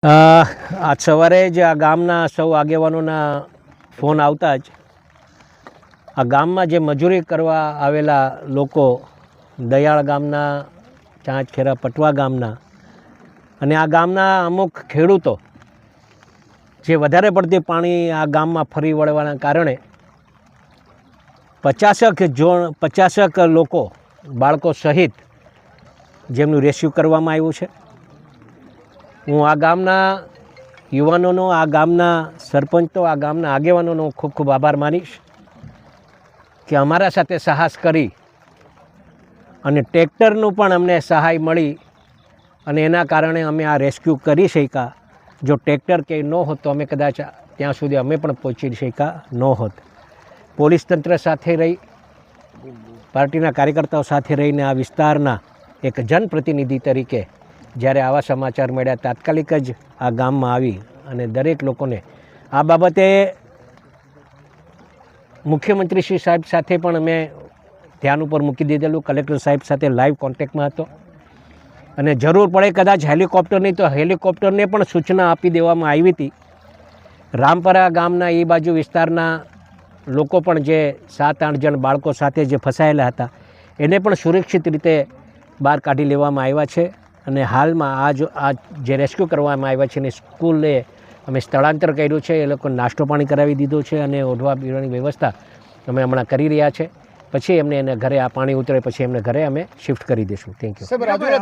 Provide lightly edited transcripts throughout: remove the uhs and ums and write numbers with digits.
આજ સવારે જ આ ગામના સૌ આગેવાનોના ફોન આવતા જ આ ગામમાં જે મજૂરી કરવા આવેલા લોકો દયાળ ગામના, ચાંચખેરા પટવા ગામના અને આ ગામના અમુક ખેડૂતો જે વધારે પડતી પાણી આ ગામમાં ફરી વળવાના કારણે 50 લોકો બાળકો સહિત જેમનું રેસ્ક્યુ કરવામાં આવ્યું છે। હું આ ગામના યુવાનોનો, આ ગામના સરપંચો, આ ગામના આગેવાનોનો ખૂબ ખૂબ આભાર માનીશ કે અમારા સાથે સાહસ કરી અને ટ્રેક્ટરનું પણ અમને સહાય મળી અને એના કારણે અમે આ રેસ્ક્યુ કરી શક્યા। જો ટ્રેક્ટર કે ન હોત તો અમે કદાચ ત્યાં સુધી અમે પણ પહોંચી શક્યા ન હોત। પોલીસ તંત્ર સાથે રહી, પાર્ટીના કાર્યકર્તાઓ સાથે રહીને આ વિસ્તારના એક જનપ્રતિનિધિ તરીકે જ્યારે આવા સમાચાર મળ્યા તાત્કાલિક જ આ ગામમાં આવી અને દરેક લોકોને આ બાબતે મુખ્યમંત્રી શ્રી સાહેબ સાથે પણ અમે ધ્યાન ઉપર મૂકી દીધેલું। કલેક્ટર સાહેબ સાથે લાઈવ કોન્ટેક્ટમાં હતો અને જરૂર પડે કદાચ હેલિકોપ્ટરની તો હેલિકોપ્ટરને પણ સૂચના આપી દેવામાં આવી હતી। રામપરા ગામના એ બાજુ વિસ્તારના લોકો પણ જે 7-8 જણ બાળકો સાથે જે ફસાયેલા હતા એને પણ સુરક્ષિત રીતે બહાર કાઢી લેવામાં આવ્યા છે અને હાલમાં આ જે રેસ્ક્યુ કરવામાં આવ્યા છે એની સ્કૂલે અમે સ્થળાંતર કર્યું છે। એ લોકો નાસ્તો પાણી કરાવી દીધો છે અને ઓઢવા પીવાની વ્યવસ્થા અમે હમણાં કરી રહ્યા છે। પછી એમને ઘરે આ પાણી ઉતરે પછી એમને ઘરે અમે શિફ્ટ કરી દઈશું। Thank you.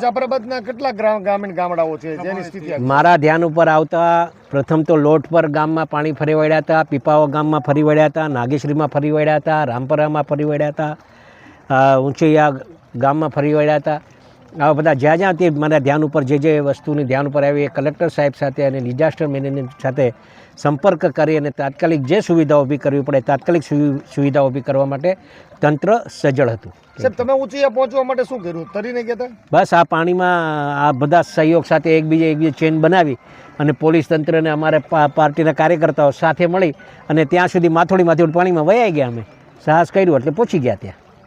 જાફરાબાદના કેટલા ગ્રામીણ ગામડાઓ છે જેની સ્થિતિ મારા ધ્યાન ઉપર આવતા પ્રથમ તો લોટપર ગામમાં પાણી ફરી વળ્યા હતા, પીપાવા ગામમાં ફરી વળ્યા હતા, નાગેશ્રીમાં ફરી વળ્યા હતા, રામપરામાં ફરી વળ્યા હતા, ઊંચૈયા ગામમાં ફરી વળ્યા હતા। આવા બધા જ્યાં જ્યાં તે મારા ધ્યાન ઉપર જે વસ્તુની ધ્યાન ઉપર આવી એ કલેક્ટર સાહેબ સાથે અને ડિઝાસ્ટર મેનેજમેન્ટ સાથે સંપર્ક કરી અને તાત્કાલિક જે સુવિધાઓ ઊભી કરવી પડે તાત્કાલિક સુવિધાઓ ઊભી કરવા માટે તંત્ર સજ્જડ હતું। સાહેબ, તમે ઊંચૈયા પહોંચવા માટે શું કર્યું? તરીને ગયા? બસ આ પાણીમાં આ બધા સહયોગ સાથે એકબીજે ચેન બનાવી અને પોલીસ તંત્રને અમારે પાર્ટીના કાર્યકર્તાઓ સાથે મળી અને ત્યાં સુધી માથોડી પાણીમાં વયાઈ ગયા। અમે સાહસ કર્યું એટલે પહોંચી ગયા ત્યાં।